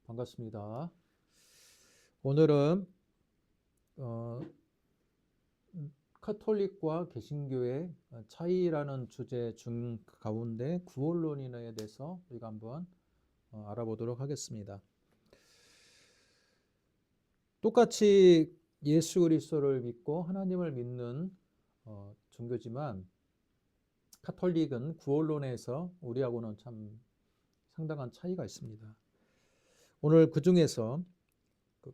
반갑습니다. 오늘은 카톨릭과 개신교의 차이라는 주제 중 가운데 구원론에 대해서 우리가 한번 알아보도록 하겠습니다. 똑같이 예수 그리스도를 믿고 하나님을 믿는 종교지만 카톨릭은 구원론에서 우리하고는 참 상당한 차이가 있습니다. 오늘 그 중에서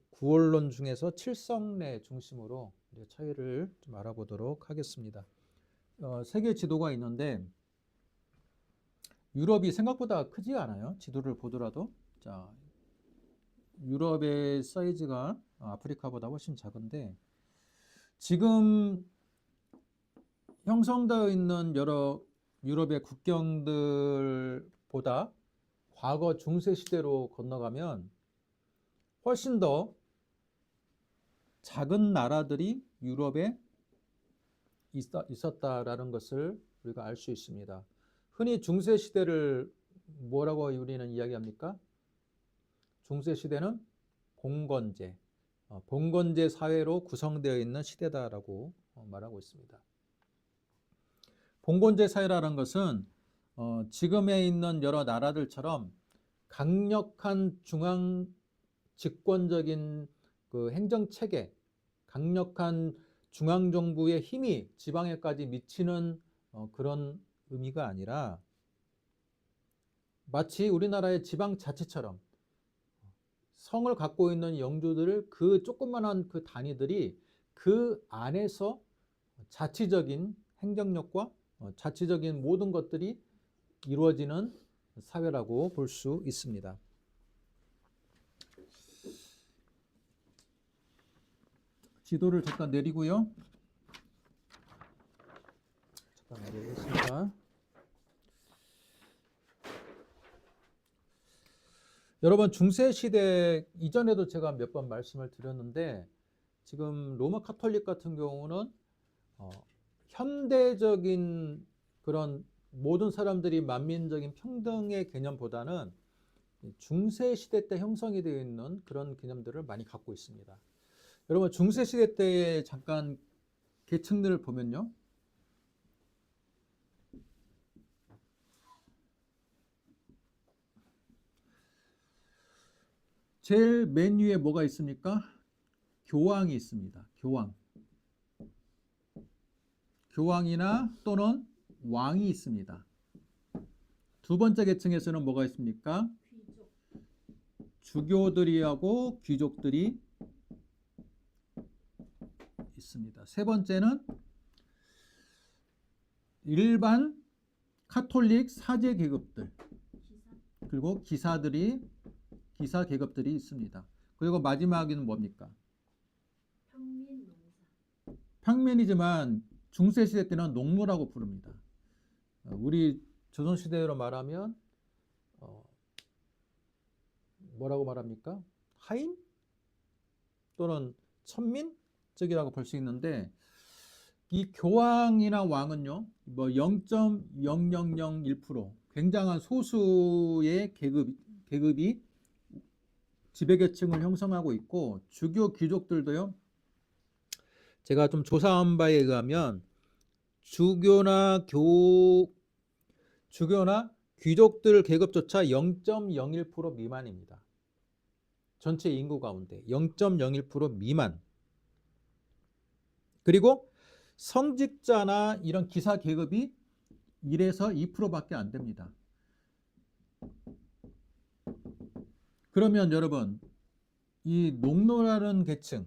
구원론 중에서 칠성례 중심으로 차이를 좀 알아보도록 하겠습니다. 세계 지도가 있는데 유럽이 생각보다 크지 않아요. 지도를 보더라도. 자, 유럽의 사이즈가 아프리카보다 훨씬 작은데 지금 형성되어 있는 여러 유럽의 국경들보다 과거 중세 시대로 건너가면 훨씬 더 작은 나라들이 유럽에 있었다라는 것을 우리가 알 수 있습니다. 흔히 중세 시대를 뭐라고 우리는 이야기합니까? 중세 시대는 봉건제, 봉건제 사회로 구성되어 있는 시대다라고 말하고 있습니다. 봉건제 사회라는 것은 지금에 있는 여러 나라들처럼 강력한 중앙 집권적인 그 행정체계, 강력한 중앙정부의 힘이 지방에까지 미치는 그런 의미가 아니라 마치 우리나라의 지방자치처럼 성을 갖고 있는 영주들을 그 조그만한 그 단위들이 그 안에서 자치적인 행정력과 자치적인 모든 것들이 이루어지는 사회라고 볼 수 있습니다. 지도를 잠깐 내리고요. 잠깐 내리겠습니다. 여러분, 중세시대 이전에도 제가 몇 번 말씀을 드렸는데 지금 로마 카톨릭 같은 경우는 현대적인 그런 모든 사람들이 만민적인 평등의 개념보다는 중세시대 때 형성이 되어 있는 그런 개념들을 많이 갖고 있습니다. 여러분, 중세시대 때의 잠깐 계층들을 보면요. 제일 맨 위에 뭐가 있습니까? 교황이 있습니다. 교황이나 또는 왕이 있습니다. 두 번째 계층에서는 뭐가 있습니까? 주교들이하고 귀족들이 있습니다. 세 번째는 일반 카톨릭 사제 계급들, 그리고 기사 계급들이 있습니다. 그리고 마지막에는 뭡니까? 평민이지만 중세시대 때는 농노라고 부릅니다. 우리 조선시대로 말하면 뭐라고 말합니까? 하인? 또는 천민적이라고 볼 수 있는데 이 교황이나 왕은요, 뭐 0.0001% 굉장한 소수의 계급이 지배계층을 형성하고 있고 주교 귀족들도요. 제가 좀 조사한 바에 의하면 주교나 귀족들 계급조차 0.01% 미만입니다. 전체 인구 가운데 0.01% 미만. 그리고 성직자나 이런 기사 계급이 1에서 2%밖에 안 됩니다. 그러면 여러분, 이 농노라는 계층,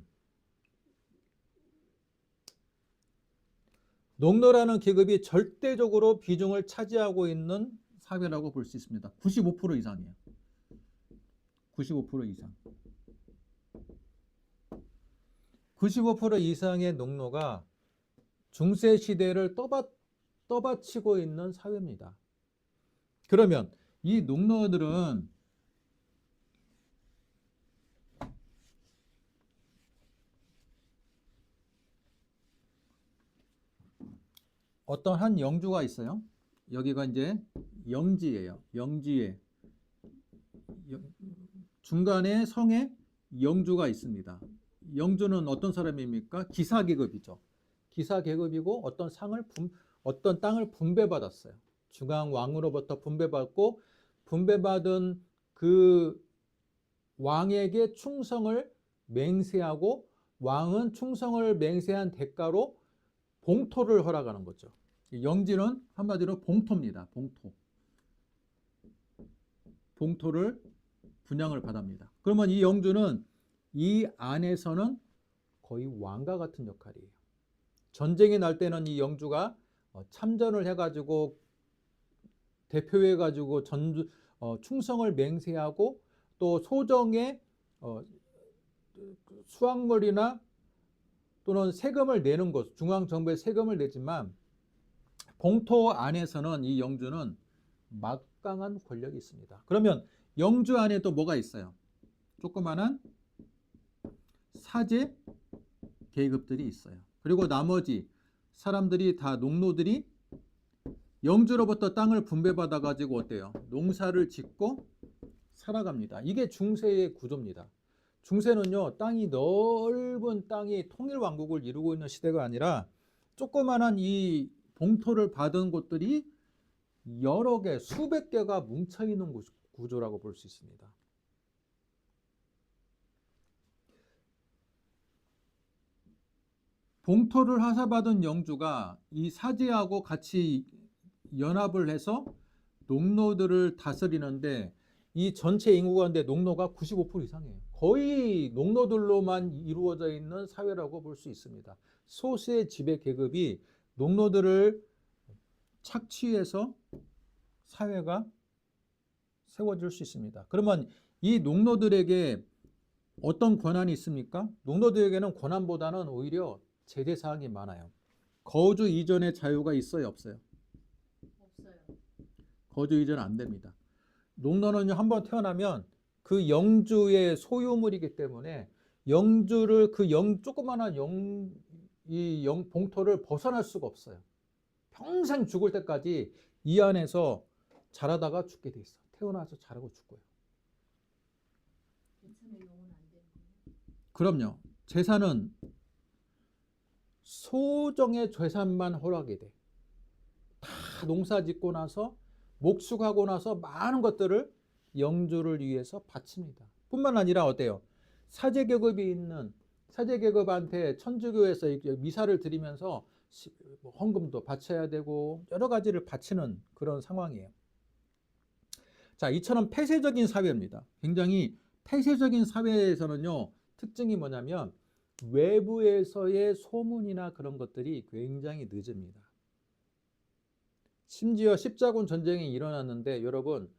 농노라는 계급이 절대적으로 비중을 차지하고 있는 사회라고 볼 수 있습니다. 95% 이상이에요. 95% 이상. 95% 이상의 농노가 중세 시대를 떠받치고 있는 사회입니다. 그러면 이 농노들은 어떤 한 영주가 있어요. 여기가 이제 영지예요. 영지에 중간에 성에 영주가 있습니다. 영주는 어떤 사람입니까? 기사 계급이죠. 기사 계급이고 어떤 땅을 분배받았어요. 중앙 왕으로부터 분배받고 분배받은 그 왕에게 충성을 맹세하고 왕은 충성을 맹세한 대가로 봉토를 허락하는 거죠. 영지는 한마디로 봉토입니다. 봉토를 분양을 받습니다. 그러면 이 영주는 이 안에서는 거의 왕과 같은 역할이에요. 전쟁이 날 때는 이 영주가 참전을 해가지고 대표해가지고 충성을 맹세하고 또 소정의 수확물이나 또는 세금을 내는 것, 중앙정부에 세금을 내지만 봉토 안에서는 이 영주는 막강한 권력이 있습니다. 그러면 영주 안에 또 뭐가 있어요? 조그마한 사제 계급들이 있어요. 그리고 나머지 사람들이 다 농노들이 영주로부터 땅을 분배받아 가지고 어때요? 농사를 짓고 살아갑니다. 이게 중세의 구조입니다. 중세는요, 넓은 땅이 통일왕국을 이루고 있는 시대가 아니라 조그마한 이 봉토를 받은 곳들이 여러 개, 수백 개가 뭉쳐있는 구조라고 볼 수 있습니다. 봉토를 하사받은 영주가 이 사제하고 같이 연합을 해서 농노들을 다스리는데 이 전체 인구 가운데 농노가 95% 이상이에요. 거의 농노들로만 이루어져 있는 사회라고 볼 수 있습니다. 소수의 지배 계급이 농노들을 착취해서 사회가 세워질 수 있습니다. 그러면 이 농노들에게 어떤 권한이 있습니까? 농노들에게는 권한보다는 오히려 제재사항이 많아요. 거주 이전의 자유가 있어요, 없어요? 없어요. 거주 이전 안 됩니다. 농노는 한번 태어나면 그 영주의 소유물이기 때문에 영주를 조그마한 봉토를 벗어날 수가 없어요. 평생 죽을 때까지 이 안에서 자라다가 죽게 돼 있어. 태어나서 자라고 죽고요. 괜찮아요. 영혼 안 되는 거예요? 그럼요. 재산은 소정의 재산만 허락이 돼. 다 농사 짓고 나서 목축하고 나서 많은 것들을 영주를 위해서 바칩니다. 뿐만 아니라 어때요? 사제계급한테 천주교에서 미사를 드리면서 헌금도 바쳐야 되고 여러 가지를 바치는 그런 상황이에요. 자, 이처럼 폐쇄적인 사회입니다. 굉장히 폐쇄적인 사회에서는요, 특징이 뭐냐면 외부에서의 소문이나 그런 것들이 굉장히 늦습니다. 심지어 십자군 전쟁이 일어났는데 여러분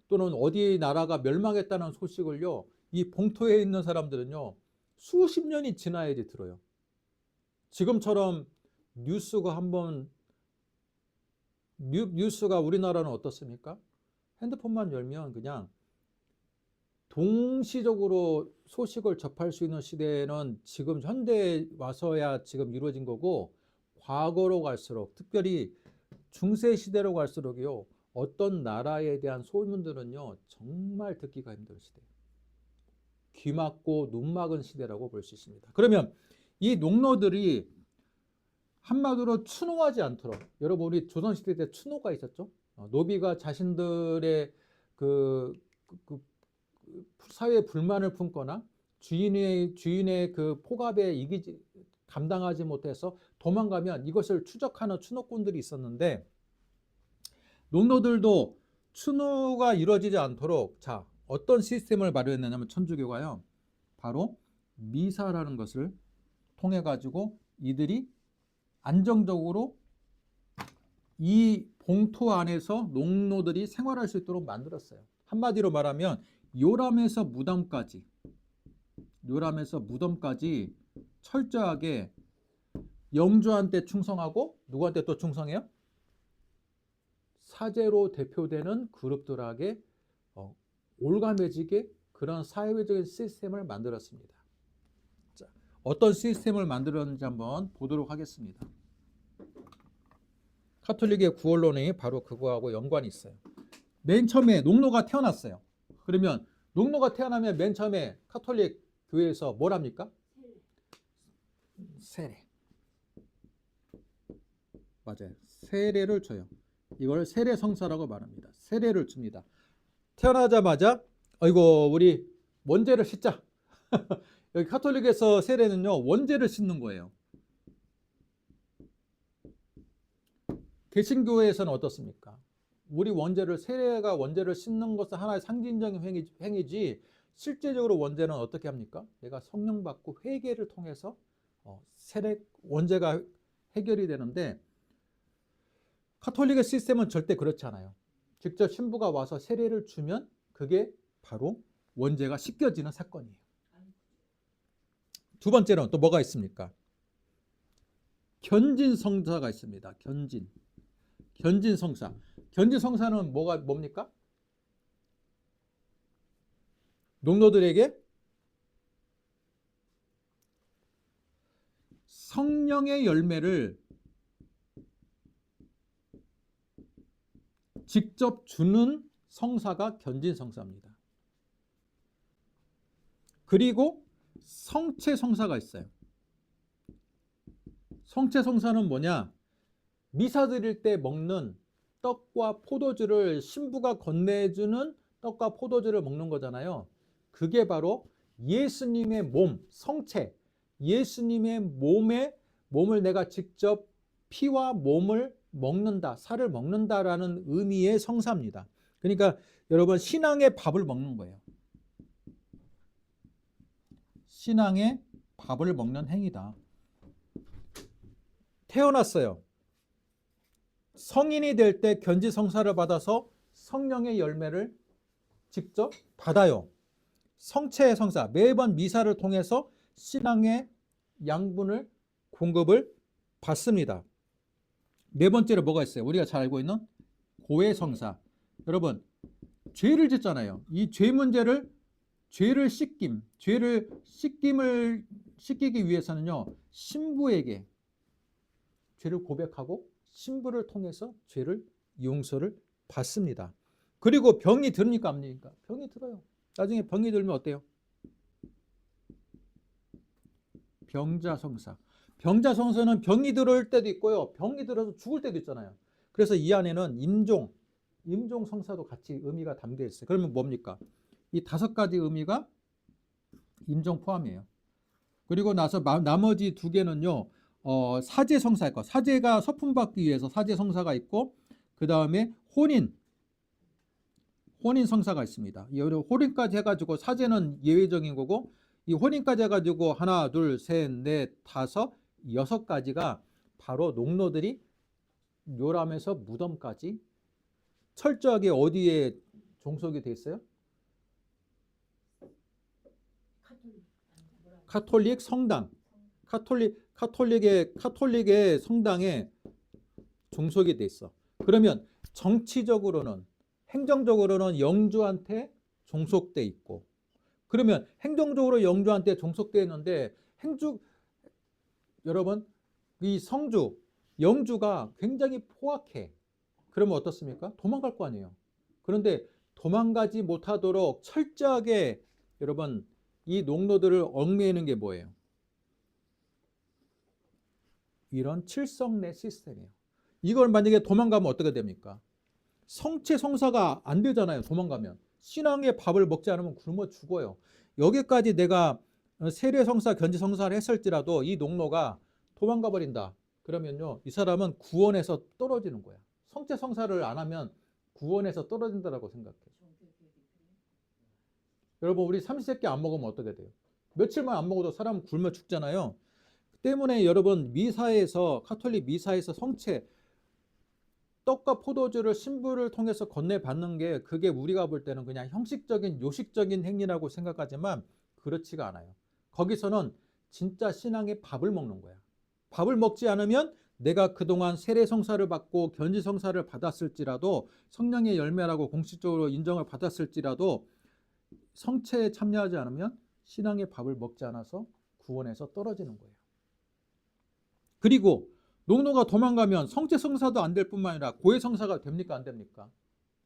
또는 어디 나라가 멸망했다는 소식을요, 이 봉토에 있는 사람들은요 수십 년이 지나야지 들어요. 지금처럼 뉴스가 우리나라는 어떻습니까? 핸드폰만 열면 그냥 동시적으로 소식을 접할 수 있는 시대는 지금 현대에 와서야 지금 이루어진 거고, 과거로 갈수록 특별히 중세 시대로 갈수록요, 어떤 나라에 대한 소문들은요 정말 듣기가 힘든 시대, 귀 막고 눈 막은 시대라고 볼 수 있습니다. 그러면 이 농노들이 한마디로 추노하지 않도록, 여러분 우리 조선시대 때 추노가 있었죠. 노비가 자신들의 사회 불만을 품거나 주인의 그 폭압에 감당하지 못해서 도망가면 이것을 추적하는 추노꾼들이 있었는데, 농노들도 추노가 이루어지지 않도록 어떤 시스템을 마련했냐면 천주교가요, 바로 미사라는 것을 통해 가지고 이들이 안정적으로 이 봉토 안에서 농노들이 생활할 수 있도록 만들었어요. 한마디로 말하면 요람에서 무덤까지 철저하게 영주한테 충성하고, 누구한테 또 충성해요? 사제로 대표되는 그룹들에게 올가매지게 그런 사회적인 시스템을 만들었습니다. 자, 어떤 시스템을 만들었는지 한번 보도록 하겠습니다. 카톨릭의 구원론이 바로 그거하고 연관이 있어요. 맨 처음에 농노가 태어났어요. 그러면 농노가 태어나면 맨 처음에 카톨릭 교회에서 뭘 합니까? 세례. 맞아요. 세례를 줘요. 이걸 세례 성사라고 말합니다. 세례를 줍니다. 태어나자마자 아이고 우리 원죄를 씻자. 여기 카톨릭에서 세례는요 원죄를 씻는 거예요. 개신교회에서는 어떻습니까? 우리 원죄를 세례가 원죄를 씻는 것은 하나의 상징적인 행위지 실제적으로 원죄는 어떻게 합니까? 내가 성령 받고 회개를 통해서 세례 원죄가 해결이 되는데 카톨릭의 시스템은 절대 그렇지 않아요. 직접 신부가 와서 세례를 주면 그게 바로 원죄가 씻겨지는 사건이에요. 두 번째로는 또 뭐가 있습니까? 견진성사가 있습니다. 견진성사. 견진성사는 뭡니까? 농노들에게 성령의 열매를 직접 주는 성사가 견진성사입니다. 그리고 성체성사가 있어요. 성체성사는 뭐냐? 미사 드릴 때 먹는 떡과 포도주를 신부가 건네주는 떡과 포도주를 먹는 거잖아요. 그게 바로 예수님의 몸, 성체, 예수님의 몸을 내가 직접 피와 몸을 먹는다, 살을 먹는다라는 의미의 성사입니다. 그러니까 여러분 신앙의 밥을 먹는 거예요. 신앙의 밥을 먹는 행위다. 태어났어요. 성인이 될 때 견지성사를 받아서 성령의 열매를 직접 받아요. 성체의 성사, 매번 미사를 통해서 신앙의 양분을 공급을 받습니다. 네 번째로 뭐가 있어요? 우리가 잘 알고 있는 고해성사. 여러분 죄를 짓잖아요. 이 죄 문제를 죄를 씻기기 위해서는요 신부에게 죄를 고백하고 신부를 통해서 죄를 용서를 받습니다. 그리고 병이 들으니까 압니까? 병이 들어요. 나중에 병이 들면 어때요? 병자성사. 병자성사는 병이 들어올 때도 있고요. 병이 들어서 죽을 때도 있잖아요. 그래서 이 안에는 임종성사도 같이 의미가 담겨 있어요. 그러면 뭡니까? 이 5가지 의미가 임종 포함이에요. 그리고 나서 나머지 2개는요. 사제성사 있고 사제가 서품받기 위해서 사제성사가 있고 그 다음에 혼인성사가 있습니다. 이 혼인까지 해가지고 사제는 예외적인 거고 이 혼인까지 해가지고 1, 2, 3, 4, 5, 6가지가 바로 농노들이 묘람에서 무덤까지 철저하게 어디에 종속이 돼 있어요? 카톨릭 성당. 카톨릭의 성당에 종속이 돼 있어. 그러면 정치적으로는 행정적으로는 영주한테 종속돼 있고 그러면 행정적으로 영주한테 종속돼 있는데 여러분 이 영주가 굉장히 포악해. 그러면 어떻습니까? 도망갈 거 아니에요. 그런데 도망가지 못하도록 철저하게 여러분 이 농노들을 얽매이는 게 뭐예요? 이런 칠성내 시스템이에요. 이걸 만약에 도망가면 어떻게 됩니까? 성체 성사가 안 되잖아요. 도망가면 신앙의 밥을 먹지 않으면 굶어 죽어요. 여기까지 내가 세례 성사, 견지 성사를 했을지라도 이 농노가 도망가 버린다. 그러면요, 이 사람은 구원에서 떨어지는 거야. 성체 성사를 안 하면 구원에서 떨어진다라고 생각해요. 여러분 우리 삼시세끼 안 먹으면 어떻게 돼요? 며칠만 안 먹어도 사람 굶어 죽잖아요. 때문에 여러분 카톨릭 미사에서 성체 떡과 포도주를 신부를 통해서 건네받는 게 그게 우리가 볼 때는 그냥 형식적인 요식적인 행위라고 생각하지만 그렇지가 않아요. 거기서는 진짜 신앙의 밥을 먹는 거야. 밥을 먹지 않으면 내가 그동안 세례 성사를 받고 견지 성사를 받았을지라도 성령의 열매라고 공식적으로 인정을 받았을지라도 성체에 참여하지 않으면 신앙의 밥을 먹지 않아서 구원에서 떨어지는 거예요. 그리고 농노가 도망가면 성체 성사도 안 될 뿐만 아니라 고해 성사가 됩니까? 안 됩니까?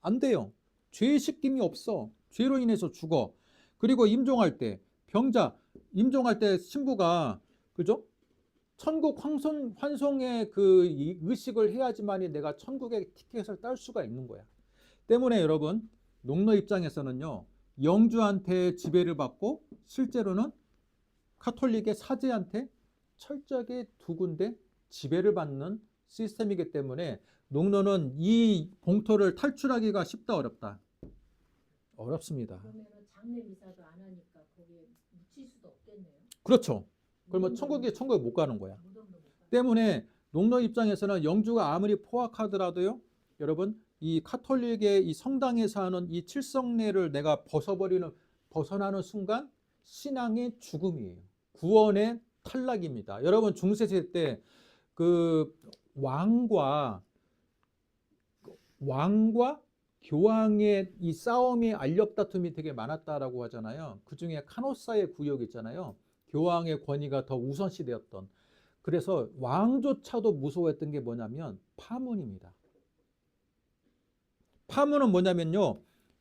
안 돼요. 죄의 씻김이 없어. 죄로 인해서 죽어. 그리고 임종할 때 병자 임종할 때 신부가 그죠? 천국 환송의 그 의식을 해야지만이 내가 천국의 티켓을 딸 수가 있는 거야. 때문에 여러분 농노 입장에서는요 영주한테 지배를 받고 실제로는 카톨릭의 사제한테 철저하게 두 군데 지배를 받는 시스템이기 때문에 농노는 이 봉토를 탈출하기가 쉽다 어렵다? 어렵습니다. 그러면은 장례 미사도 안 하니까 거기에 묻힐 수도 없겠네요. 그렇죠. 그러면 천국에 못 가는 거야. 무덤도 못 가요. 때문에 농노 입장에서는 영주가 아무리 포악하더라도요 여러분 이 카톨릭의 이 성당에서 하는 이 칠성례를 내가 벗어나는 순간 신앙의 죽음이에요. 구원의 탈락입니다. 여러분 중세시대 때 그 왕과 교황의 이 싸움이 알력다툼이 되게 많았다라고 하잖아요. 그 중에 카노사의 구역 있잖아요. 교황의 권위가 더 우선시되었던. 그래서 왕조차도 무서워했던 게 뭐냐면 파문입니다. 파문은 뭐냐면요.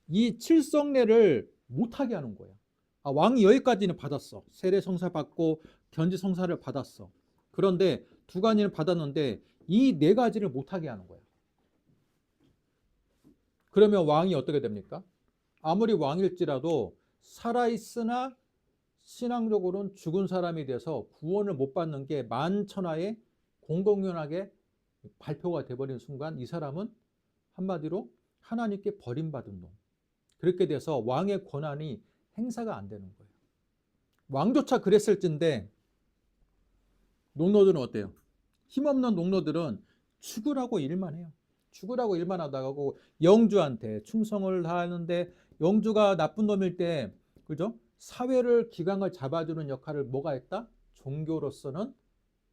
이 칠성례를 못하게 하는 거예요. 왕이 여기까지는 받았어. 세례성사 받고 견지성사를 받았어. 그런데 두 가지는 받았는데 이 네 가지를 못하게 하는 거예요. 그러면 왕이 어떻게 됩니까? 아무리 왕일지라도 살아있으나 신앙적으로는 죽은 사람이 돼서 구원을 못 받는 게 만천하에 공공연하게 발표가 돼버린 순간 이 사람은 한마디로 하나님께 버림받은 놈. 그렇게 돼서 왕의 권한이 행사가 안 되는 거예요. 왕조차 그랬을진데 농노들은 어때요? 힘없는 농노들은 죽으라고 일만 해요. 죽으라고 일만 하다가고 영주한테 충성을 다하는데 영주가 나쁜 놈일 때 그죠? 사회를 기강을 잡아주는 역할을 뭐가 했다? 종교로서는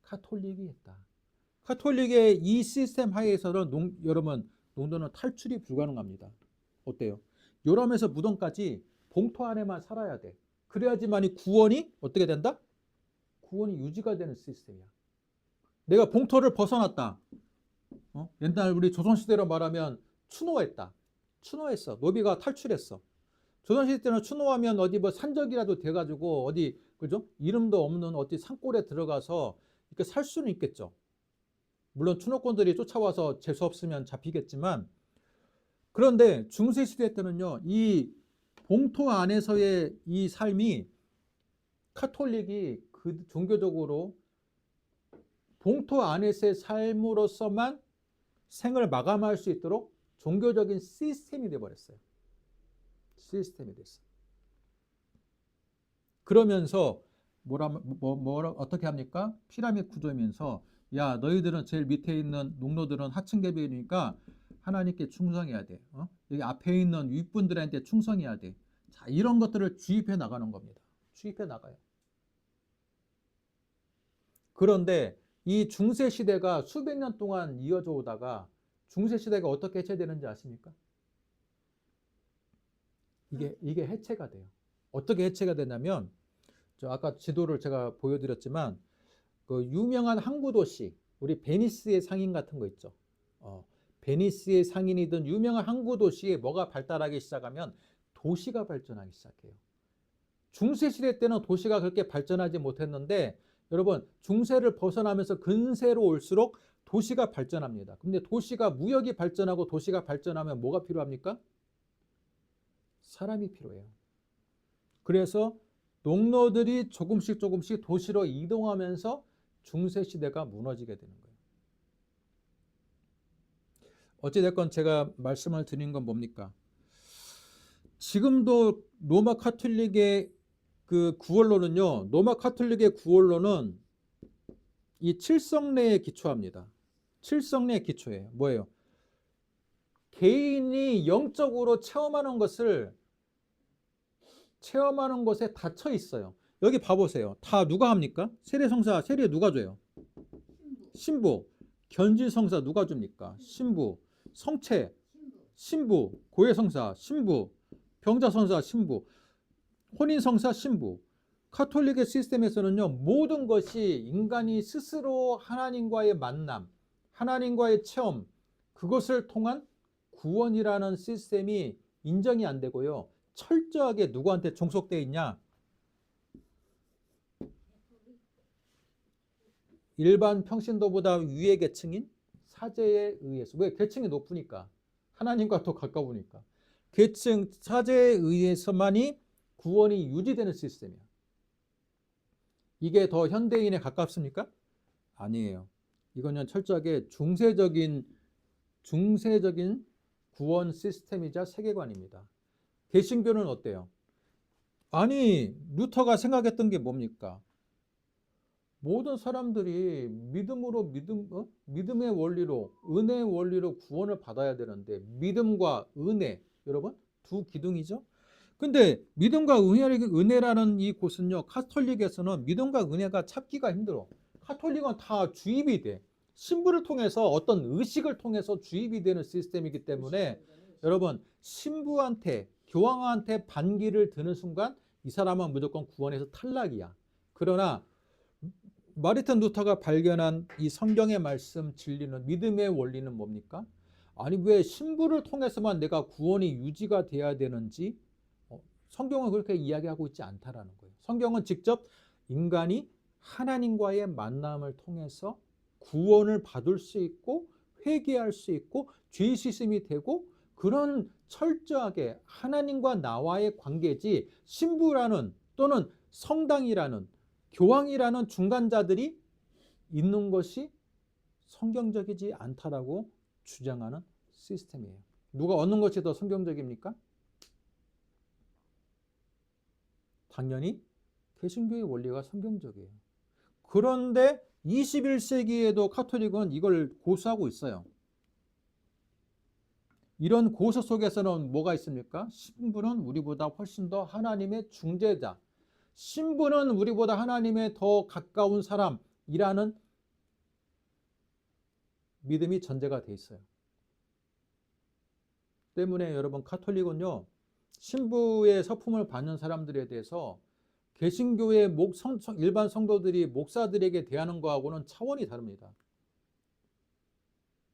카톨릭이 했다. 카톨릭의 이 시스템 하에서는 여러분 농도는 탈출이 불가능합니다. 어때요? 요람에서 무덤까지 봉투 안에만 살아야 돼. 그래야지만이 구원이 어떻게 된다? 구원이 유지가 되는 시스템이야. 내가 봉투를 벗어났다. 옛날 우리 조선시대로 말하면 추노했다. 추노했어. 노비가 탈출했어. 조선시대 때는 추노하면 어디 뭐 산적이라도 돼가지고 어디 그죠? 이름도 없는 어디 산골에 들어가서 이렇게 살 수는 있겠죠. 물론 추노꾼들이 쫓아와서 재수 없으면 잡히겠지만 그런데 중세시대 때는요 이 봉토 안에서의 이 삶이 카톨릭이 그 종교적으로 봉토 안에서의 삶으로서만 생을 마감할 수 있도록 종교적인 시스템이 되어버렸어요. 시스템이 됐어. 그러면서 어떻게 합니까? 피라미드 구조면서 야 너희들은 제일 밑에 있는 농노들은 하층 계급이니까 하나님께 충성해야 돼. 여기 앞에 있는 윗분들한테 충성해야 돼. 자 이런 것들을 주입해 나가는 겁니다. 주입해 나가요. 그런데 이 중세 시대가 수백 년 동안 이어져 오다가 중세 시대가 어떻게 해체되는지 아십니까? 이게 해체가 돼요. 어떻게 해체가 되냐면 저 아까 지도를 제가 보여드렸지만 그 유명한 항구 도시 우리 베니스의 상인 같은 거 있죠. 베니스의 상인이든 유명한 항구 도시에 뭐가 발달하기 시작하면 도시가 발전하기 시작해요. 중세 시대 때는 도시가 그렇게 발전하지 못했는데 여러분 중세를 벗어나면서 근세로 올수록 도시가 발전합니다. 근데 도시가 무역이 발전하고 도시가 발전하면 뭐가 필요합니까? 사람이 필요해요. 그래서 농노들이 조금씩 도시로 이동하면서 중세 시대가 무너지게 되는 거예요. 어찌됐건 제가 말씀을 드린 건 뭡니까? 지금도 로마 카톨릭의 그 구원론은요. 로마 카톨릭의 구원론은 이 칠성례에 기초합니다. 칠성례에 기초해요. 뭐예요? 개인이 영적으로 체험하는 것에 닫혀 있어요. 여기 봐보세요. 다 누가 합니까? 세례성사, 세례 누가 줘요? 신부. 견지성사 누가 줍니까? 신부. 성체, 신부. 고해성사, 신부. 병자성사, 신부. 혼인성사, 신부. 카톨릭의 시스템에서는요, 모든 것이 인간이 스스로 하나님과의 만남, 하나님과의 체험, 그것을 통한 구원이라는 시스템이 인정이 안 되고요. 철저하게 누구한테 종속되어 있냐? 일반 평신도보다 위의 계층인 사제에 의해서. 왜? 계층이 높으니까. 하나님과 더 가까우니까. 계층 사제에 의해서만이 구원이 유지되는 시스템이야. 이게 더 현대인에 가깝습니까? 아니에요. 이거는 철저하게 중세적인 구원 시스템이자 세계관입니다. 개신교는 어때요? 아니, 루터가 생각했던 게 뭡니까? 모든 사람들이 믿음의 원리로, 은혜의 원리로 구원을 받아야 되는데, 믿음과 은혜, 여러분, 두 기둥이죠? 근데 믿음과 은혜라는 이 곳은요, 카톨릭에서는 믿음과 은혜가 찾기가 힘들어. 카톨릭은 다 주입이 돼. 신부를 통해서 어떤 의식을 통해서 주입이 되는 시스템이기 때문에 여러분, 신부한테, 교황한테 반기를 드는 순간 이 사람은 무조건 구원에서 탈락이야. 그러나 마르틴 루터가 발견한 이 성경의 말씀 진리는, 믿음의 원리는 뭡니까? 아니, 왜 신부를 통해서만 내가 구원이 유지가 돼야 되는지 성경은 그렇게 이야기하고 있지 않다라는 거예요. 성경은 직접 인간이 하나님과의 만남을 통해서 구원을 받을 수 있고 회개할 수 있고 죄 씻음이 되고, 그런 철저하게 하나님과 나와의 관계지, 신부라는 또는 성당이라는 교황이라는 중간자들이 있는 것이 성경적이지 않다라고 주장하는 시스템이에요. 누가 얻는 것이 더 성경적입니까? 당연히 개신교의 원리가 성경적이에요. 그런데 21세기에도 카톨릭은 이걸 고수하고 있어요. 이런 고수 속에서는 뭐가 있습니까? 신부는 우리보다 훨씬 더 하나님의 중재자, 신부는 우리보다 하나님에 더 가까운 사람이라는 믿음이 전제가 돼 있어요. 때문에 여러분, 카톨릭은요, 신부의 서품을 받는 사람들에 대해서 개신교의 일반 성도들이 목사들에게 대하는 거하고는 차원이 다릅니다.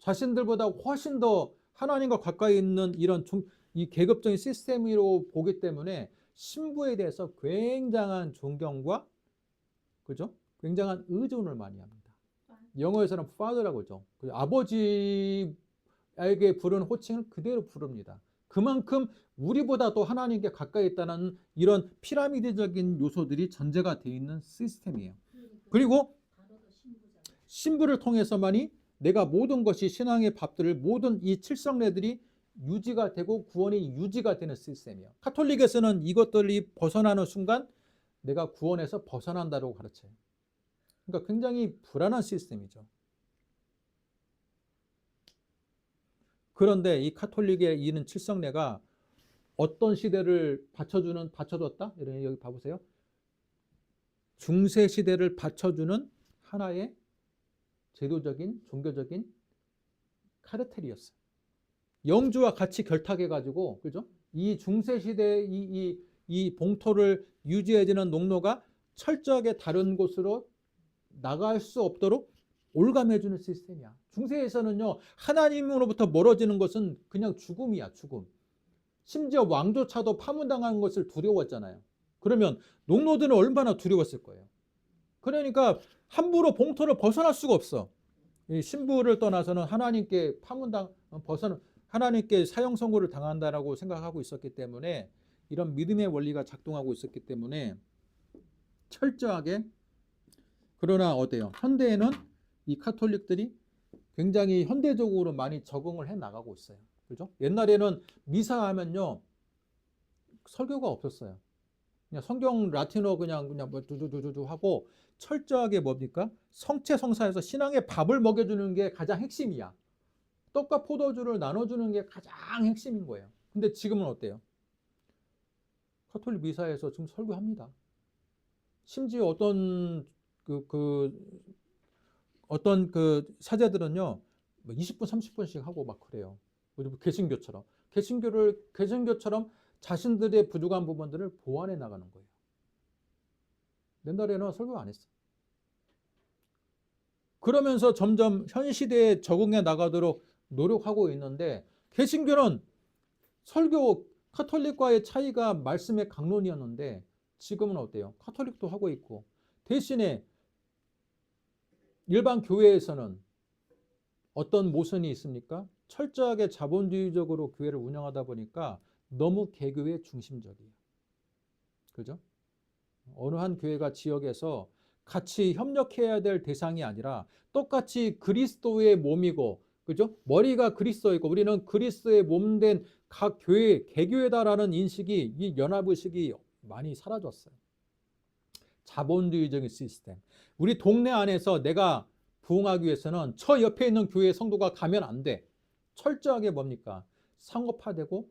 자신들보다 훨씬 더 하나님과 가까이 있는 이 계급적인 시스템으로 보기 때문에 신부에 대해서 굉장한 존경과, 그죠? 굉장한 의존을 많이 합니다. 영어에서는 father라고 하죠. 아버지에게 부르는 호칭을 그대로 부릅니다. 그만큼 우리보다 더 하나님께 가까이 있다는 이런 피라미드적인 요소들이 전제가 되어 있는 시스템이에요. 그리고 신부를 통해서만이 내가 모든 것이, 신앙의 밥들을, 모든 이 칠성례들이 유지가 되고 구원이 유지가 되는 시스템이에요. 카톨릭에서는 이것들이 벗어나는 순간 내가 구원에서 벗어난다고 가르쳐요. 그러니까 굉장히 불안한 시스템이죠. 그런데 이 카톨릭의 이는 칠성례가 어떤 시대를 받쳐줬다? 여기 봐보세요. 중세 시대를 받쳐주는 하나의 제도적인, 종교적인 카르텔이었어요. 영주와 같이 결탁해가지고, 그죠? 이 중세 시대 이 봉토를 유지해주는 농로가 철저하게 다른 곳으로 나갈 수 없도록 올감해주는 시스템이야. 중세에서는요, 하나님으로부터 멀어지는 것은 그냥 죽음이야, 죽음. 심지어 왕조차도 파문당하는 것을 두려웠잖아요. 그러면 농노들은 얼마나 두려웠을 거예요. 그러니까 함부로 봉토를 벗어날 수가 없어. 이 신부를 떠나서는 하나님께 하나님께 사형 선고를 당한다라고 생각하고 있었기 때문에, 이런 믿음의 원리가 작동하고 있었기 때문에 철저하게. 그러나 어때요? 현대에는 이 카톨릭들이 굉장히 현대적으로 많이 적응을 해 나가고 있어요. 그죠? 옛날에는 미사하면요, 설교가 없었어요. 그냥 성경 라틴어 그냥 뭐 두두두두 하고, 철저하게 뭡니까? 성체성사에서 신앙의 밥을 먹여주는 게 가장 핵심이야. 떡과 포도주를 나눠주는 게 가장 핵심인 거예요. 근데 지금은 어때요? 카톨릭 미사에서 지금 설교합니다. 심지어 어떤 사제들은요, 20분, 30분씩 하고 막 그래요. 우리 개신교처럼 자신들의 부족한 부분들을 보완해 나가는 거예요. 옛날에는 설교 안 했어. 그러면서 점점 현 시대에 적응해 나가도록 노력하고 있는데, 개신교는 설교 카톨릭과의 차이가 말씀의 강론이었는데 지금은 어때요? 카톨릭도 하고 있고 대신에 일반 교회에서는 어떤 모순이 있습니까? 철저하게 자본주의적으로 교회를 운영하다 보니까 너무 개교회 중심적이에요. 그죠? 어느 한 교회가 지역에서 같이 협력해야 될 대상이 아니라 똑같이 그리스도의 몸이고, 그죠? 머리가 그리스도이고 우리는 그리스도의 몸된 각 교회, 개교회다라는 인식이, 이 연합의식이 많이 사라졌어요. 자본주의적인 시스템. 우리 동네 안에서 내가 부흥하기 위해서는 저 옆에 있는 교회 성도가 가면 안 돼. 철저하게 뭡니까? 상업화되고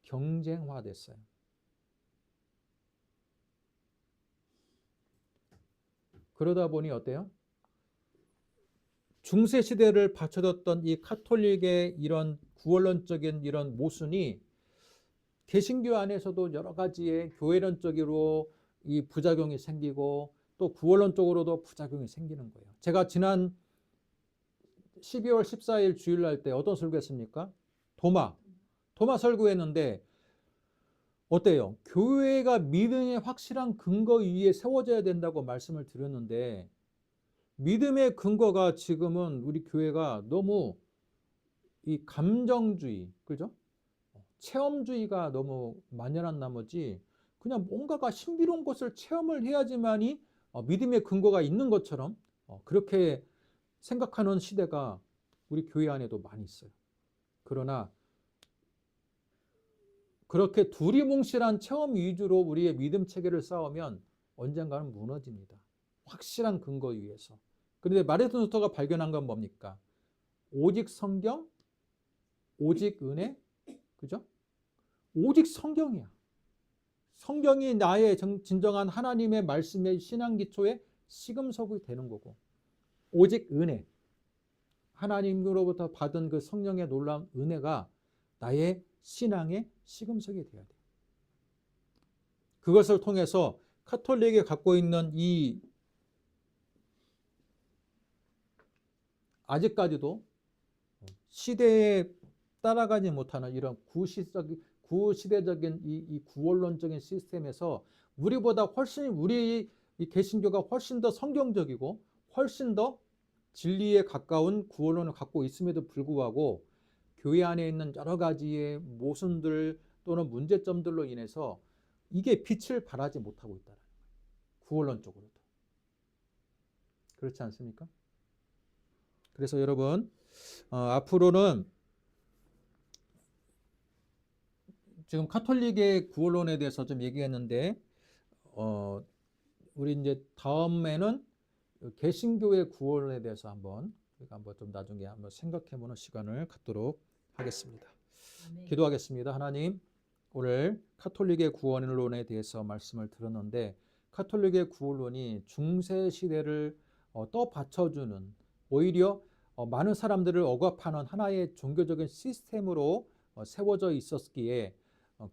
경쟁화됐어요. 그러다 보니 어때요? 중세 시대를 받쳐줬던 이 카톨릭의 이런 구원론적인 이런 모순이 개신교 안에서도 여러 가지의 교회론적으로 이 부작용이 생기고 또 구원론적으로도 부작용이 생기는 거예요. 제가 지난 12월 14일 주일날 때 어떤 설교했습니까? 도마 설교했는데 어때요? 교회가 믿음의 확실한 근거 위에 세워져야 된다고 말씀을 드렸는데 믿음의 근거가 지금은 우리 교회가 너무 이 감정주의, 그죠? 체험주의가 너무 만연한 나머지 그냥 뭔가가 신비로운 것을 체험을 해야지만이 믿음의 근거가 있는 것처럼 그렇게 생각하는 시대가 우리 교회 안에도 많이 있어요. 그러나 그렇게 두리뭉실한 체험 위주로 우리의 믿음 체계를 쌓으면 언젠가는 무너집니다. 확실한 근거 위에서. 그런데 마르틴 루터가 발견한 건 뭡니까? 오직 성경, 오직 은혜, 그죠? 오직 성경이야. 성경이 나의 진정한 하나님의 말씀의 신앙 기초의 시금석이 되는 거고, 오직 은혜, 하나님으로부터 받은 그 성령의 놀라운 은혜가 나의 신앙의 시금석이 되어야 돼요. 그것을 통해서 카톨릭이 갖고 있는 이 아직까지도 시대에 따라가지 못하는 이런 구시대적인 이 구원론적인 시스템에서 우리보다 훨씬 우리 이 개신교가 훨씬 더 성경적이고 훨씬 더 진리에 가까운 구원론을 갖고 있음에도 불구하고 교회 안에 있는 여러 가지의 모순들 또는 문제점들로 인해서 이게 빛을 발하지 못하고 있다는 거예요. 구원론적으로도. 그렇지 않습니까? 그래서 여러분 앞으로는 지금 카톨릭의 구원론에 대해서 좀 얘기했는데 우리 이제 다음에는 개신교의 구원론에 대해서 한번 좀 나중에 한번 생각해보는 시간을 갖도록 하겠습니다. 아멘. 기도하겠습니다. 하나님, 오늘 카톨릭의 구원론에 대해서 말씀을 들었는데 카톨릭의 구원론이 중세 시대를 떠받쳐주는 오히려 많은 사람들을 억압하는 하나의 종교적인 시스템으로 세워져 있었기에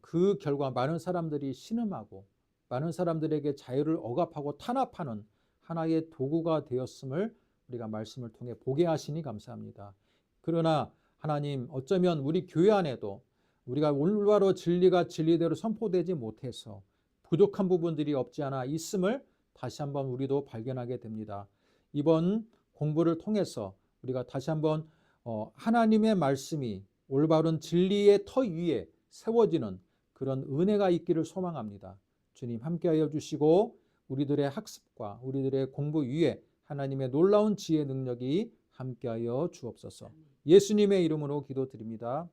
그 결과 많은 사람들이 신음하고 많은 사람들에게 자유를 억압하고 탄압하는 하나의 도구가 되었음을 우리가 말씀을 통해 보게 하시니 감사합니다. 그러나 하나님, 어쩌면 우리 교회 안에도 우리가 올바로 진리가 진리대로 선포되지 못해서 부족한 부분들이 없지 않아 있음을 다시 한번 우리도 발견하게 됩니다. 이번 공부를 통해서 우리가 다시 한번 하나님의 말씀이 올바른 진리의 터 위에 세워지는 그런 은혜가 있기를 소망합니다. 주님 함께하여 주시고 우리들의 학습과 우리들의 공부 위에 하나님의 놀라운 지혜 능력이 함께하여 주옵소서. 예수님의 이름으로 기도드립니다.